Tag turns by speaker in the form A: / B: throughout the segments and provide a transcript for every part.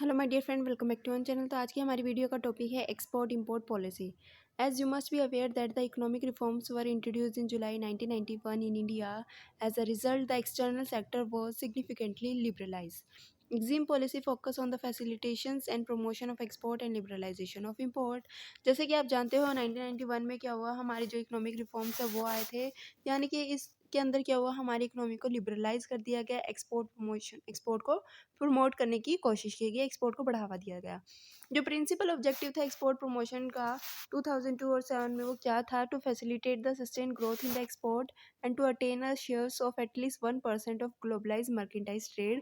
A: Hello my dear friend, welcome back to our channel. तो आज की हमारी वीडियो का टॉपिक है export import policy. As you must be aware that the economic reforms were introduced in July 1991 in India. As a result the external sector was significantly liberalized. EXIM policy focus on the facilitations and promotion of export and liberalization of import। जैसे कि आप जानते हो 1991 में क्या हुआ, हमारे जो इकोनॉमिक रिफॉर्म्स है वो आए थे। यानी कि इसके अंदर क्या हुआ, हमारी इकोनॉमी को लिबरलाइज कर दिया गया। एक्सपोर्ट को प्रमोट करने की कोशिश की गई, एक्सपोर्ट को बढ़ावा दिया गया। जो प्रिंसिपल ऑब्जेक्टिव था एक्सपोर्ट प्रमोशन का 2002 और 7 में, वो क्या था? To facilitate the sustain growth in the export and to attain a shares of at least 1% of globalise merchandise trade.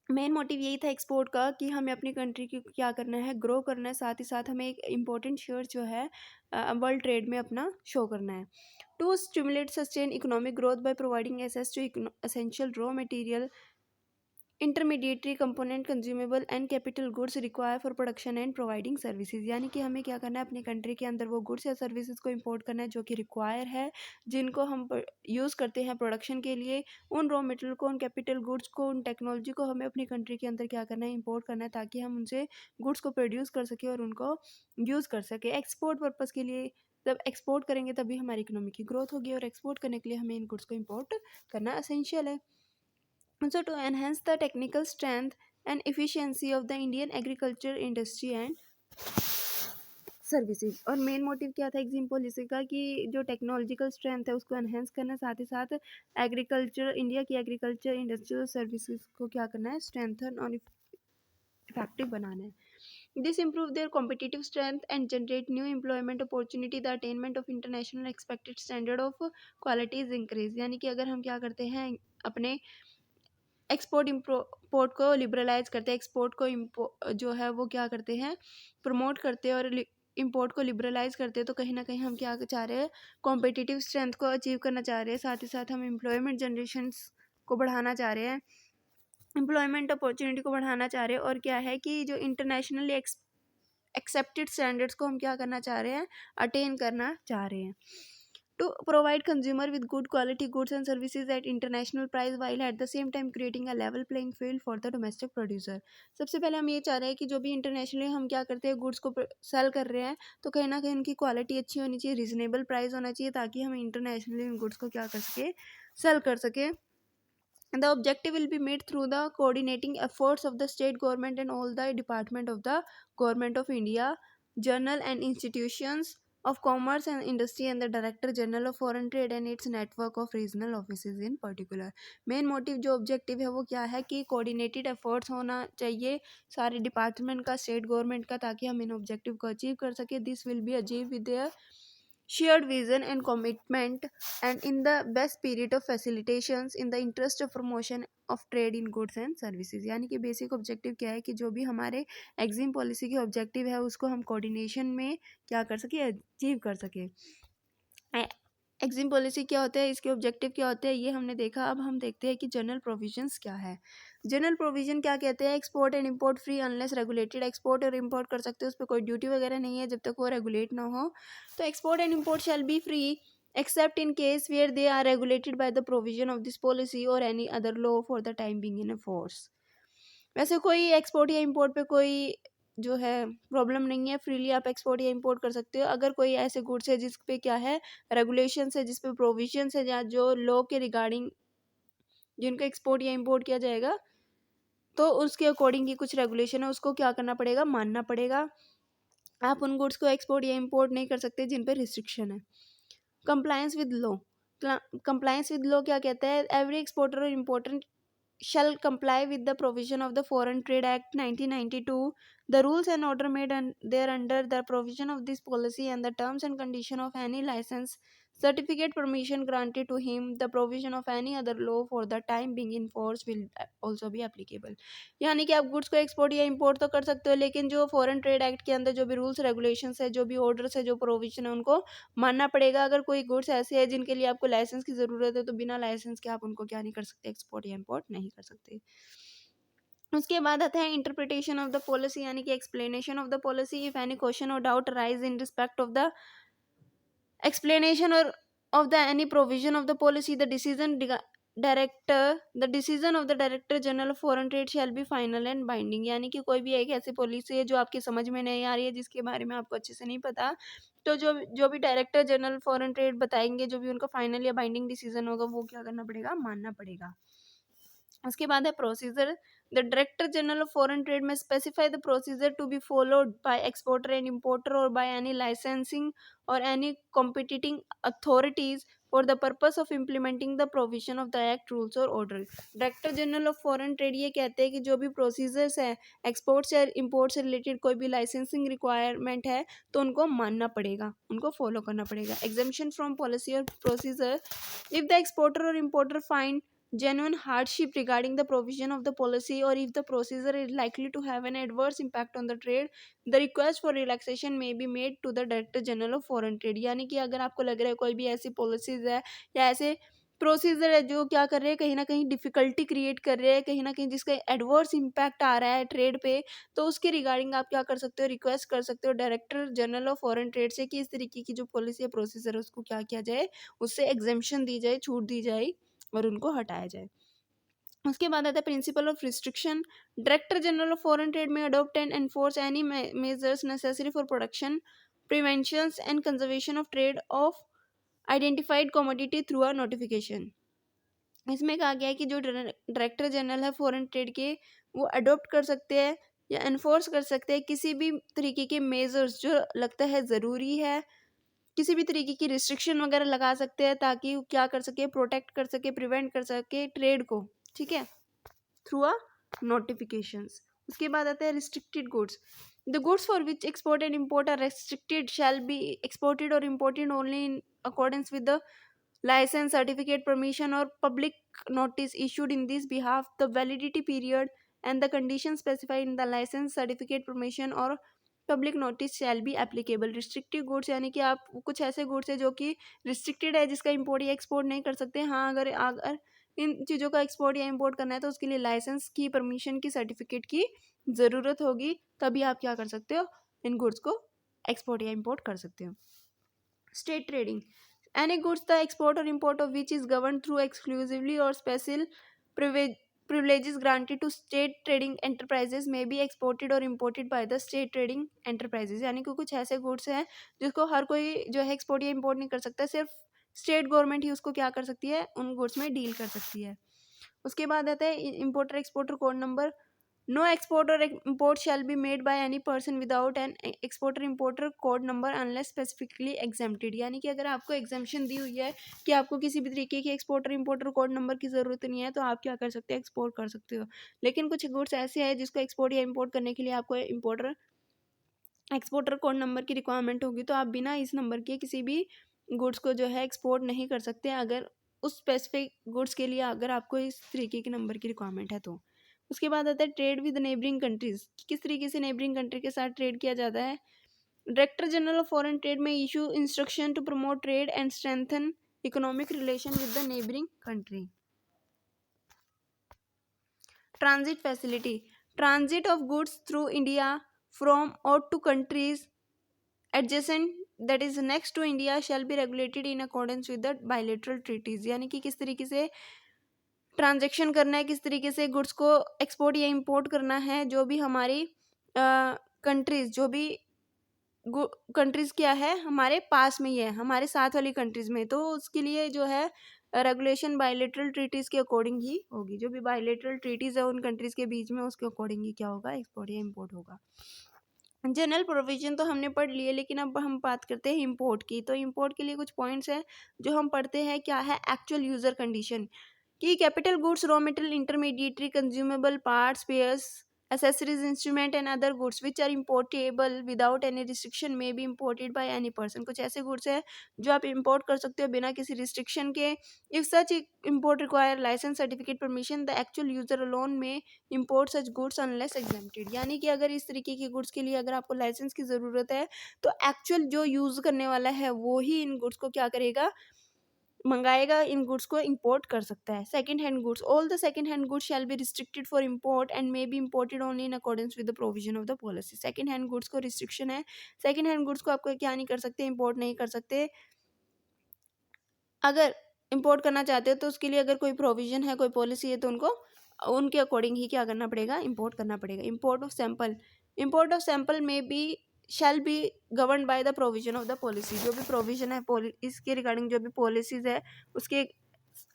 A: Main motive यही था एक्सपोर्ट का कि हमें अपनी कंट्री की क्या करना है, ग्रो करना है, साथ ही साथ हमें एक इम्पोर्टेंट शेयर जो है वर्ल्ड ट्रेड में अपना शो करना है। To stimulate sustain economic growth by providing access to essential raw material, intermediatory component, consumable and capital goods require for production and providing services. यानी कि हमें क्या करना है, अपनी कंट्री के अंदर वो गुड्स या सर्विसेज को इंपोर्ट करना है जो कि रिक्वायर है, जिनको हम यूज़ करते हैं प्रोडक्शन के लिए। उन रॉ मटेरियल को, उन कैपिटल गुड्स को, उन टेक्नोलॉजी को हमें अपनी कंट्री के अंदर क्या करना है, इंपोर्ट करना है, ताकि हम उनसे गुड्स को प्रोड्यूस कर सकें और उनको यूज़ कर सकें एक्सपोर्ट पर्पज़ के लिए। जब एक्सपोर्ट करेंगे तभी हमारी इकोनॉमी की ग्रोथ होगी, और एक्सपोर्ट करने के लिए हमें इन गुड्स को इंपोर्ट करना असेंशियल है। Also, to enhance the technical strength and efficiency of the Indian agriculture industry and services. और मेन मोटिव क्या था एग्जिम पॉलिसी का, कि जो टेक्नोलॉजिकल स्ट्रेंथ है उसको एनहेंस करना, साथ ही साथ एग्रीकल्चर, इंडिया की एग्रीकल्चर इंडस्ट्रियल सर्विसेज को क्या करना है, स्ट्रेंथन और इफेक्टिव बनाना है। This improve their competitive strength and generate new employment opportunity. The attainment of international expected standard of quality is increase. यानी कि अगर हम क्या करते हैं, अपने एक्सपोर्ट इम्पोर्ट को लिबरलाइज करते हैं, एक्सपोर्ट को जो है वो क्या करते हैं, प्रमोट करते हैं, और इम्पोर्ट को लिबरलाइज करते हैं, तो कहीं ना कहीं हम क्या चाह रहे हैं, कॉम्पिटिटिव स्ट्रेंथ को अचीव करना चाह रहे हैं, साथ ही साथ हम एम्प्लॉयमेंट जनरेशन्स को बढ़ाना चाह रहे हैं, एम्प्लॉयमेंट अपॉर्चुनिटी को बढ़ाना चाह रहे हैं। और क्या है कि जो इंटरनेशनली एक्सेप्टेड स्टैंडर्ड्स को हम क्या करना चाह रहे हैं, अटेन करना चाह रहे हैं। To provide consumer with good quality goods and services at international price while at the same time creating a level playing field for the domestic producer। सबसे पहले हम ये चाह रहे हैं कि जो भी इंटरनेशनली हम क्या करते हैं, गुड्स को सेल कर रहे हैं, तो कहीं ना कहीं उनकी क्वालिटी अच्छी होनी चाहिए, रीजनेबल प्राइस होना चाहिए, ताकि हम इंटरनेशनली उन गुड्स को क्या कर सके, सेल कर सके। The objective will be made through the coordinating efforts of the state government and all the department of the government of India, journal and institutions of commerce and industry, and the director general of foreign trade and its network of regional offices in particular। Main motive जो objective है वो क्या है, कि coordinated efforts होना चाहिए सारे department का, स्टेट गवर्नमेंट का, ताकि हम इन ऑब्जेक्टिव को अचीव कर सके। This will be achieve with their shared vision and commitment and in the best spirit of facilitations in the interest of promotion of trade in goods and services। यानी कि basic objective क्या है, कि जो भी हमारे एग्जिम पॉलिसी के objective है उसको हम कोऑर्डिनेशन में क्या कर सके, अचीव कर सके। एग्जिम पॉलिसी क्या होता है, इसके ऑब्जेक्टिव क्या होते हैं, ये हमने देखा। अब हम देखते हैं कि जनरल प्रोविजंस क्या है। जनरल प्रोविजन क्या कहते हैं, export and import free unless regulated. Export और इंपोर्ट कर सकते हैं, उस पर कोई ड्यूटी वगैरह नहीं है जब तक वो रेगुलेट ना हो। तो export and import shall be free except in case where they are regulated by the provision of this policy or any other law for the time being in a force। वैसे कोई export या import पे कोई जो है problem नहीं है, freely आप एक्सपोर्ट या इंपोर्ट कर सकते हो। अगर कोई ऐसे गुड्स है जिस पे क्या है, रेगुलेशंस है, जिस पे प्रोविजंस है, या जो लॉ के रिगार्डिंग जिनको एक्सपोर्ट या इंपोर्ट किया जाएगा, तो उसके अकॉर्डिंग की कुछ रेगुलेशन है, उसको क्या करना पड़ेगा, मानना पड़ेगा। आप उन गुड्स को एक्सपोर्ट या इंपोर्ट नहीं कर सकते जिन पे रिस्ट्रिक्शन है। Compliance with law. Compliance with law क्या कहता है, एवरी एक्सपोर्टर और importer shall comply with the provision of the Foreign Trade Act 1992, the rules and order made thereunder, the provision of this policy and the terms and condition of any license, certificate, permission granted to him, the provision of any other law for the time being in force will also be applicable। यानी कि आप goods को export या import तो कर सकते हो, लेकिन जो फॉरेन ट्रेड एक्ट के अंदर जो भी रूल्स रेगुलेशंस है, जो भी ऑर्डर्स है, जो प्रोविजन है, उनको मानना पड़ेगा। अगर कोई गुड्स ऐसे है जिनके लिए आपको लाइसेंस की ज़रूरत है, तो बिना लाइसेंस के आप उनको क्या नहीं कर सकते, एक्सपोर्ट या इंपोर्ट नहीं कर सकते। उसके बाद आता है इंटरप्रिटेशन ऑफ द पॉलिसी, यानी कि explanation of the policy. If any question और doubt raise in respect of the explanation or of the any provision of the policy, the decision director the decision of the director general of foreign trade shall be final and binding, यानी कि कोई भी एक ऐसी policy है जो आपकी समझ में नहीं आ रही है, जिसके बारे में आपको अच्छे से नहीं पता, तो जो जो भी डायरेक्टर जनरल फॉरेन ट्रेड बताएंगे, जो भी उनका फाइनल या बाइंडिंग डिसीजन होगा, वो क्या करना पड़ेगा, मानना पड़ेगा। उसके बाद है procedure. The director general of foreign trade may specify the procedure to be followed by exporter and importer और बाय एनी लाइसेंसिंग और any competing authorities for the purpose of implementing the provision of the act rules और order. Director general of foreign trade ये कहते हैं कि जो भी procedures है, एक्सपोर्ट से इम्पोर्ट से रिलेटेड कोई भी लाइसेंसिंग रिक्वायरमेंट है, तो उनको मानना पड़ेगा, उनको फॉलो करना पड़ेगा। एग्जेम्पशन फ्रॉम पॉलिसी और प्रोसीजर। इफ द एक्सपोर्टर और importer find genuine hardship regarding the provision of the policy, or if the procedure is likely to have an adverse impact on the trade, the request for relaxation may be made to the director general of foreign trade। यानी कि अगर आपको लग रहा है कोई भी ऐसी पॉलिसीज है या ऐसे प्रोसीजर है जो क्या कर रहे हैं, कहीं ना कहीं डिफिकल्टी क्रिएट कर रहे हैं, कहीं ना कहीं जिसका एडवर्स इम्पैक्ट आ रहा है ट्रेड पे, तो उसके रिगार्डिंग आप क्या कर सकते हो, रिक्वेस्ट कर सकते हो director general of foreign trade से कि इस तरीके की जो पॉलिसी या प्रोसीजर है उसको क्या किया जाए, उससे एग्जेम्पशन दी जाए, छूट दी जाए और उनको हटाया जाए। उसके बाद आता है principle of restriction. Director general of foreign trade may adopt and enforce any measures necessary for production, prevention and conservation of trade of identified commodity through a notification. इसमें कहा गया है कि जो डायरेक्टर जनरल है फॉरेन ट्रेड के, वो adopt कर सकते हैं या एनफोर्स कर सकते हैं किसी भी तरीके के मेजर्स जो लगता है ज़रूरी है, किसी भी तरीके की रिस्ट्रिक्शन वगैरह लगा सकते हैं ताकि वो क्या कर सके, प्रोटेक्ट कर सके, प्रिवेंट कर सके ट्रेड को, ठीक है, थ्रू अ नोटिफिकेशंस। उसके बाद आता है restricted goods. The goods for which export and import are restricted shall be exported और imported only in accordance with the license, certificate, permission or public notice issued in this behalf, the validity period and the conditions specified in the license, certificate, permission और public notice shall be applicable. Restrictive goods यानी कि आप कुछ ऐसे goods है जो कि restricted है, जिसका इंपोर्ट या एक्सपोर्ट नहीं कर सकते। हाँ, अगर अगर इन चीज़ों का एक्सपोर्ट या इंपोर्ट करना है तो उसके लिए लाइसेंस की, परमिशन की, सर्टिफिकेट की ज़रूरत होगी, तभी आप क्या कर सकते हो, इन गुड्स को एक्सपोर्ट या इंपोर्ट कर सकते हो। State trading. Any goods the export or import of which is governed through exclusively or special privileges granted to state trading enterprises may be exported or imported by the state trading enterprises। यानी कि कुछ ऐसे goods हैं जिसको हर कोई जो है export या इम्पोर्ट नहीं कर सकता, सिर्फ स्टेट गवर्नमेंट ही उसको क्या कर सकती है, उन गुड्स में डील कर सकती है। उसके बाद आता है importer exporter code number. No export और import shall be made by any person without an exporter importer code number unless specifically exempted. यानी कि अगर आपको एग्जेम्पशन दी हुई है कि आपको किसी भी तरीके के एक्सपोर्टर इम्पोर्टर कोड नंबर की ज़रूरत नहीं है, तो आप क्या कर सकते हैं, एक्सपोर्ट कर सकते हो। लेकिन कुछ गुड्स ऐसे हैं जिसको एक्सपोर्ट या इम्पोर्ट करने के लिए आपको इम्पोर्टर एक्सपोर्टर कोड नंबर की रिक्वायरमेंट होगी, तो आप बिना इस नंबर के किसी भी गुड्स को जो है एक्सपोर्ट नहीं कर सकते, अगर उस स्पेसिफिक गुड्स के लिए अगर आपको इस तरीके के नंबर की रिक्वायरमेंट है तो। उसके बाद आता है ट्रेड विद नेबरिंग कंट्रीज। किस तरीके से नेबरिंग कंट्री के साथ ट्रेड किया जाता है। Director general of foreign trade may issue instruction to promote trade and strengthen economic relation with the neighbouring country. Transit facility. Transit of goods through India from और to countries adjacent that is next to India shall be regulated in accordance with the bilateral treaties। यानी कि किस तरीके से transaction करना है, किस तरीके से गुड्स को एक्सपोर्ट या इंपोर्ट करना है, जो भी हमारी कंट्रीज, जो भी कंट्रीज क्या है हमारे पास में ही है, हमारे साथ वाली कंट्रीज में, तो उसके लिए जो है रेगुलेशन बायलेटरल ट्रीटीज़ के अकॉर्डिंग ही होगी। जो भी बायलेटरल ट्रीटीज़ है उन कंट्रीज़ के बीच में, उसके अकॉर्डिंग ही क्या होगा, एक्सपोर्ट या इंपोर्ट होगा। जनरल प्रोविजन तो हमने पढ़ लिए, लेकिन अब हम बात करते हैं इंपोर्ट की। तो इंपोर्ट के लिए कुछ पॉइंट्स हैं जो हम पढ़ते हैं, क्या है एक्चुअल यूज़र कंडीशन, कि capital goods, raw material, intermediatory, consumable parts, spares, accessories, instrument and other goods which are importable without any restriction may be imported by any person। कुछ ऐसे गुड्स है जो आप इंपोर्ट कर सकते हो बिना किसी रिस्ट्रिक्शन के। If such import require license, certificate, permission, the actual user alone may import such goods unless exempted। यानी कि अगर इस तरीके के गुड्स के लिए अगर आपको लाइसेंस की ज़रूरत है, तो एक्चुअल जो यूज़ करने वाला है वो ही इन गुड्स को क्या करेगा, मंगाएगा, इन गुड्स को इंपोर्ट कर सकता है। Second hand goods. All the second hand goods shall be restricted for import and may be imported only in accordance with the provision of the policy. Second hand goods को restriction है, second hand goods को आपको क्या नहीं कर सकते, import नहीं कर सकते, अगर इंपोर्ट करना चाहते हो तो उसके लिए अगर कोई प्रोविजन है, कोई पॉलिसी है, तो उनको उनके अकॉर्डिंग ही क्या करना पड़ेगा, इंपोर्ट करना पड़ेगा। इंपोर्ट ऑफ सैंपल में be shall be govern by the provision of the policy. जो भी प्रोविजन है इसके रिगार्डिंग, जो भी पॉलिसीज है उसके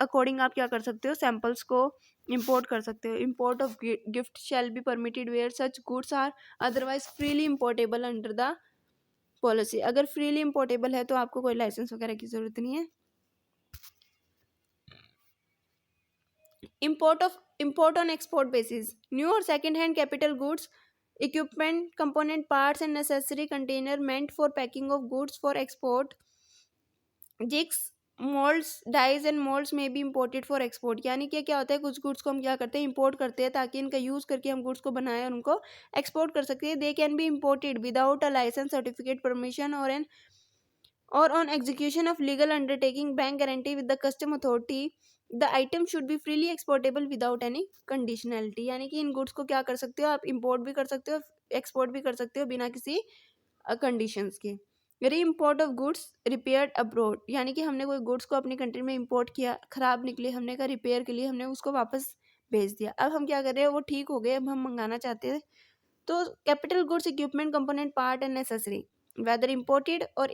A: अकॉर्डिंग आप क्या कर सकते हो, सैंपल्स को इंपोर्ट कर सकते हो। Import of gift shall be permitted where such goods are otherwise freely importable under the policy. अगर फ्रीली इंपोर्टेबल है तो आपको कोई लाइसेंस वगैरह की जरूरत नहीं है। Import on export basis. New or second-hand capital goods, equipment, component parts and necessary container meant for packing of goods for export. Jigs, molds, dyes and molds may be imported for export. यानी कि क्या होता है, कुछ goods को हम क्या करते हैं, इंपोर्ट करते हैं ताकि इनका यूज़ करके हम गुड्स को बनाएं और उनको एक्सपोर्ट कर सकते हैं। They can be imported without a licence, certificate, permission or on execution of legal undertaking, bank guarantee with the custom authority. The item should be freely exportable without any conditionality. यानी कि इन goods को क्या कर सकते हो, आप import भी कर सकते हो, एक्सपोर्ट भी कर सकते हो बिना किसी कंडीशंस के। Re import of goods repaired abroad, यानी कि हमने कोई गुड्स को अपनी कंट्री में इंपोर्ट किया, ख़राब निकले, हमने कहा रिपेयर के लिए हमने उसको वापस भेज दिया। अब हम क्या कर रहे हैं, वो ठीक हो गए, अब हम मंगाना चाहते हैं। तो capital goods, equipment, component, part and necessary whether imported or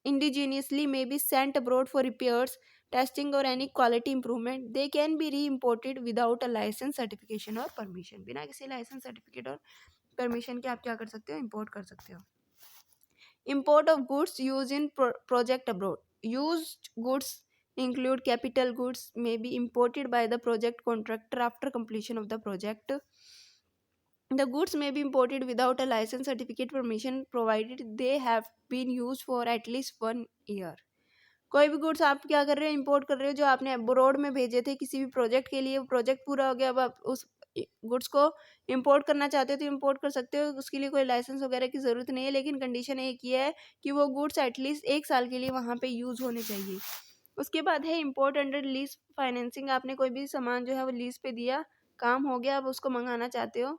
A: indigenously may be sent abroad for repairs, testing or any quality improvement. They can be re-imported without a license, certification or permission. बिना किसी licence, certificate और permission के आप क्या कर सकते हो, import कर सकते हो। Import of goods used in project abroad. Used goods include capital goods may be imported by the project contractor after completion of the project. The goods may be imported without a license, certificate, permission provided they have been used for at least 1 year. कोई भी goods आप क्या कर रहे हो, import कर रहे हो, जो आपने अब्रोड में भेजे थे किसी भी प्रोजेक्ट के लिए, वो प्रोजेक्ट पूरा हो गया, अब आप उस गुड्स को इंपोर्ट करना चाहते हो तो इंपोर्ट कर सकते हो, उसके लिए कोई लाइसेंस वगैरह की ज़रूरत नहीं है। लेकिन कंडीशन एक ही है कि वो गुड्स एटलीस्ट 1 साल के लिए वहाँ पे यूज़ होने चाहिए। उसके बाद है इंपोर्ट अंडर लीज फाइनेंसिंग। आपने कोई भी सामान जो है वो लीज पे दिया, काम हो गया, अब उसको मंगाना चाहते हो।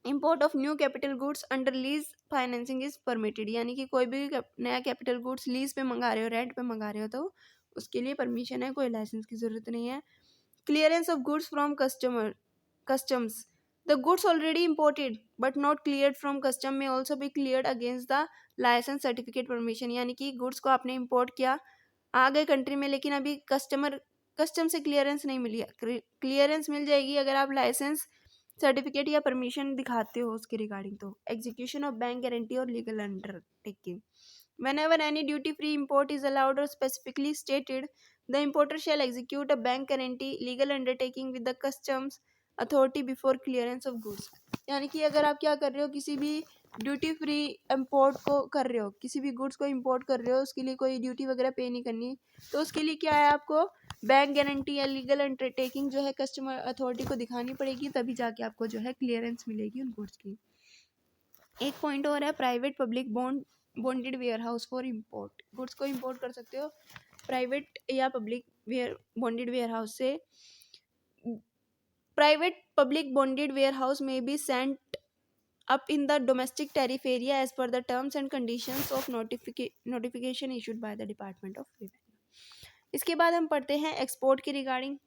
A: Import of new capital goods under lease financing is permitted, यानी कि कोई भी नया कैपिटल गुड्स लीज पे मंगा रहे हो, रेंट पे मंगा रहे हो, तो उसके लिए परमिशन है, कोई लाइसेंस की ज़रूरत नहीं है। Clearance of goods from customs. The goods already imported but not cleared from custom may also be cleared against the licence, certificate, permission. यानी कि गुड्स को आपने इंपोर्ट किया, आ गए कंट्री में, लेकिन अभी कस्टम से क्लियरेंस नहीं मिली। क्लियरेंस मिल जाएगी अगर आप लाइसेंस, सर्टिफिकेट या परमिशन दिखाते हो उसके रिगार्डिंग। तो एग्जीक्यूशन ऑफ बैंक गारंटी और legal undertaking. Whenever any duty-free import is allowed or specifically stated, the importer shall execute a bank guarantee, legal undertaking with the customs authority before clearance of goods. यानी कि अगर आप क्या कर रहे हो, किसी भी ड्यूटी फ्री इंपोर्ट को कर रहे हो, किसी भी गुड्स को इंपोर्ट कर रहे हो, उसके लिए कोई ड्यूटी वगैरह पे नहीं करनी, तो उसके लिए क्या है, आपको बैंक गारंटी या लीगल अंडरटेकिंग जो है कस्टमर अथॉरिटी को दिखानी पड़ेगी, तभी जाके आपको जो है क्लियरेंस मिलेगी उन गुड्स की। एक पॉइंट और है, private public bonded warehouse for import. Goods को इंपोर्ट कर सकते हो प्राइवेट या पब्लिक बॉन्डेड वेयर हाउस से। Private public bonded warehouse may be sent up in the domestic tariff area as per the terms and conditions of notification issued by the Department of Revenue. इसके बाद हम पढ़ते हैं export के regarding.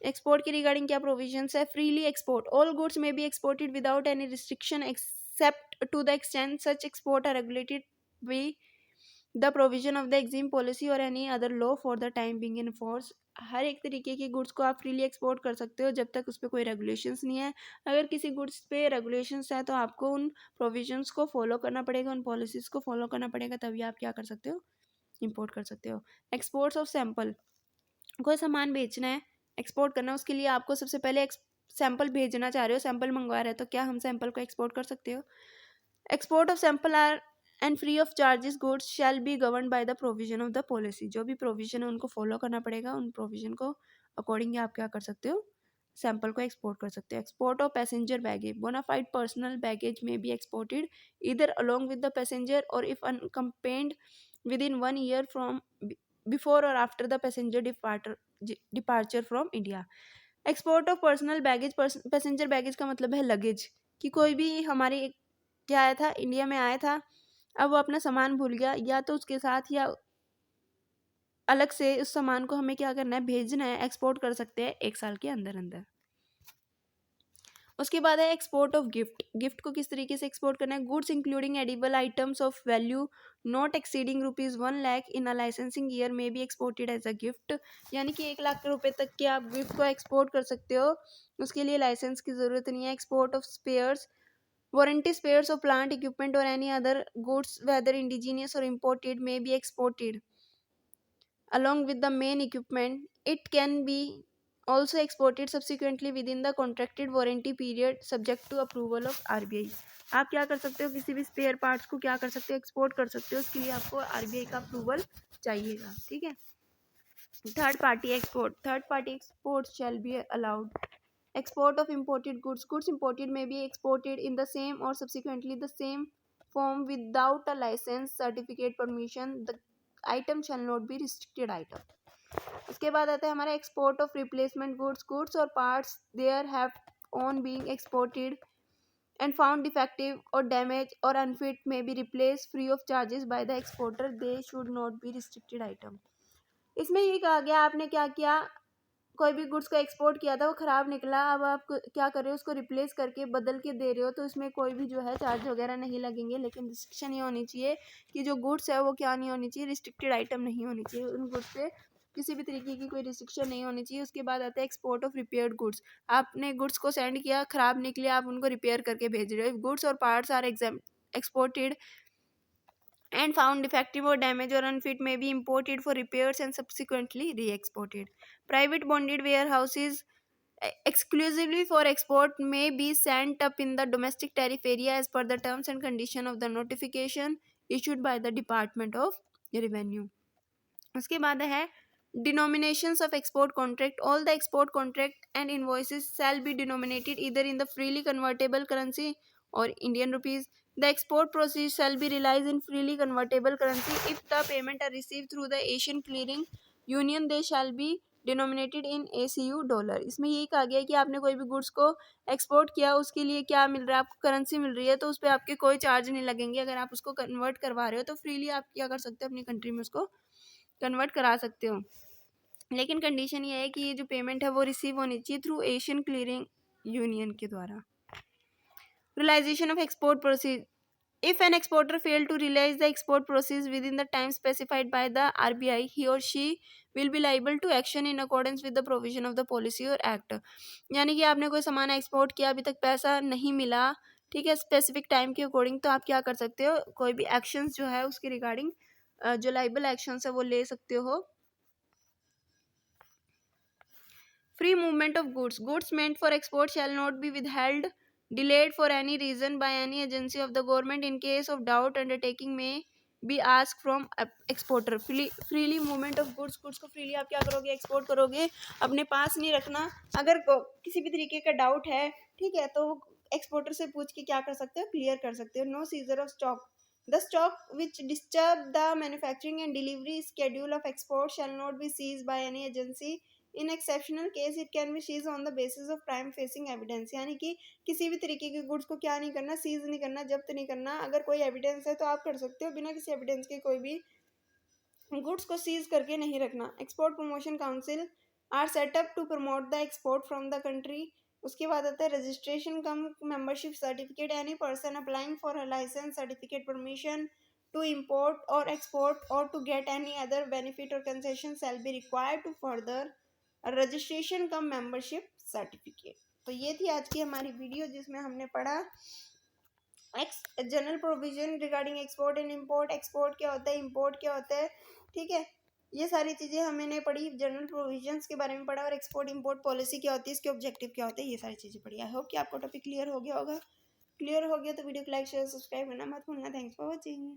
A: Export के regarding क्या provisions है, freely export. All goods may be exported without any restriction except to the extent such export are regulated by the provision of the EXIM policy or any other law for the time being in force. हर एक तरीके की goods को आप freely export कर सकते हो जब तक उस पर कोई रेगुलेशंस नहीं है। अगर किसी गुड्स पे रेगुलेशंस है तो आपको उन प्रोविजंस को फॉलो करना पड़ेगा, उन पॉलिसीज़ को फॉलो करना पड़ेगा, तभी आप क्या कर सकते हो, इंपोर्ट कर सकते हो। एक्सपोर्ट्स ऑफ सैंपल, कोई सामान बेचना है, एक्सपोर्ट करना है, उसके लिए आपको सबसे पहले सैंपल भेजना चाह रहे हो, सैंपल मंगवा रहे हो, तो क्या हम सैंपल को एक्सपोर्ट कर सकते हो। Export of sample are and free of charges goods shall be govern by the provision of the policy. जो भी प्रोविजन है उनको फॉलो करना पड़ेगा, उन प्रोविजन को अकॉर्डिंग आप क्या कर सकते हो, सैंपल को एक्सपोर्ट कर सकते हो। Export of passenger baggage, bona fide personal baggage may be exported either along with the passenger or if unaccompanied within 1 year from before or after the passenger departure from India. Export of personal baggage, passenger baggage का मतलब है luggage, कि कोई भी हमारे क्या आया था, इंडिया में आया था, अब वो अपना सामान भूल गया, या तो उसके साथ या अलग से उस सामान को हमें क्या करना है, भेजना है, एक्सपोर्ट कर सकते हैं 1 साल के अंदर अंदर। उसके बाद है एक्सपोर्ट ऑफ गिफ्ट। गिफ्ट को किस तरीके से एक्सपोर्ट करना है, goods including edible items of value not exceeding ₹1 lakh in a licensing year may be exported as a gift. यानी कि 1 लाख रुपए तक के आप गिफ्ट को एक्सपोर्ट कर सकते हो, उसके लिए लाइसेंस की ज़रूरत नहीं है। Export of spares, warranty spares of plant equipment or any other goods whether indigenous or imported may be exported along with the main equipment. It can be also exported subsequently within the contracted warranty period subject to approval of RBI. आप क्या कर सकते हो, किसी भी spare parts को क्या कर सकते हो, एक्सपोर्ट कर सकते हो, उसके लिए आपको RBI का अप्रूवल चाहिएगा, ठीक है। Third party export, third party export shall be allowed. Export of imported goods. Goods imported may be exported in the same or subsequently the same form without a license, certificate, permission. The item shall not be restricted item. उसके बाद आता है हमारा export of replacement goods. Goods और parts there have on being exported and found defective or damaged or unfit may be replaced free of charges by the exporter. They should not be restricted item. इसमें ये कहा गया, आपने क्या किया, कोई भी गुड्स को एक्सपोर्ट किया था, वो ख़राब निकला, अब आप क्या कर रहे हो, उसको रिप्लेस करके बदल के दे रहे हो, तो इसमें कोई भी जो है चार्ज वगैरह नहीं लगेंगे। लेकिन रिस्ट्रिक्शन ये होनी चाहिए कि जो गुड्स है वो क्या नहीं होनी चाहिए, रिस्ट्रिक्टेड आइटम नहीं होनी चाहिए, उन गुड्स पे किसी भी तरीके की कोई रिस्ट्रिक्शन नहीं होनी चाहिए। उसके बाद आता है एक्सपोर्ट ऑफ रिपेयर्ड गुड्स। आपने गुड्स को सेंड किया, ख़राब निकले, आप उनको रिपेयर करके भेज रहे हो। गुड्स और parts are exported and found defective or damaged or unfit may be imported for repairs and subsequently re-exported. Private bonded warehouses exclusively for export may be sent up in the domestic tariff area as per the terms and condition of the notification issued by the Department of Revenue. उसके बाद है denominations of export contract. All the export contract and invoices shall be denominated either in the freely convertible currency or Indian rupees. The export proceeds shall be realized in freely convertible currency. If the payment are received through the Asian Clearing Union, they shall be denominated in ACU dollar. इसमें यही कहा गया है कि आपने कोई भी goods को एक्सपोर्ट किया, उसके लिए क्या मिल रहा है, आपको करेंसी मिल रही है, तो उस पर आपके कोई चार्ज नहीं लगेंगे। अगर आप उसको कन्वर्ट करवा रहे हो तो फ्रीली आप क्या कर सकते हो, अपनी कंट्री में उसको कन्वर्ट करा सकते हो। लेकिन कंडीशन ये है कि ये जो पेमेंट है वो रिसीव होनी चाहिए थ्रू एशियन क्लियरिंग यूनियन के द्वारा। Realisation of export proceeds. If an exporter fail to realize the export proceeds within the time specified by the RBI, he or she will be liable to action in accordance with the provision of the policy or act. यानी कि आपने कोई सामान export किया, अभी तक पैसा नहीं मिला, ठीक है, स्पेसिफिक टाइम के अकॉर्डिंग, तो आप क्या कर सकते हो, कोई भी एक्शंस जो है उसके रिगार्डिंग जो लाइबल एक्शंस है वो ले सकते हो। Free movement of goods. Goods meant for export shall not be withheld, delayed for any reason by any agency of the government. In case of doubt, undertaking may be asked from exporter. Freely movement of goods. Goods को freely आप क्या करोगे, export करोगे, अपने पास नहीं रखना। अगर किसी भी तरीके का डाउट है, ठीक है, तो एक्सपोर्टर से पूछ के क्या कर सकते हो, क्लियर कर सकते हो। No seizure of stock. The stock which disturb the manufacturing and delivery schedule of export shall not be seized by any agency. In exceptional case it can be seize on the basis of prima facie evidence. यानी कि किसी भी तरीके के goods को क्या नहीं करना, सीज नहीं करना, जब्त नहीं करना। अगर कोई एविडेंस है तो आप कर सकते हो, बिना किसी एविडेंस के कोई भी गुड्स को सीज करके नहीं रखना। Export promotion council are set up to promote the export from the country. उसके बाद आता है registration cum membership certificate. Any person applying for a licence certificate permission to import or export or to get any other benefit or concession shall be required to further registration cum membership certificate. तो ये थी आज की हमारी video जिसमें हमने पढ़ा general provision regarding export and import. Export क्या होता है, इंपोर्ट क्या होता है, ठीक है, ये सारी चीज़ें हमने पढ़ी। जनरल प्रोविजंस के बारे में पढ़ा और एक्सपोर्ट इंपोर्ट पॉलिसी क्या होती है, इसके ऑब्जेक्टिव क्या होते हैं, ये सारी चीज़ें पढ़ी। आई होप कि आपको टॉपिक क्लियर हो गया होगा। क्लियर हो गया तो वीडियो को लाइक शेयर सब्सक्राइब करना मत भूलना। Thanks for watching.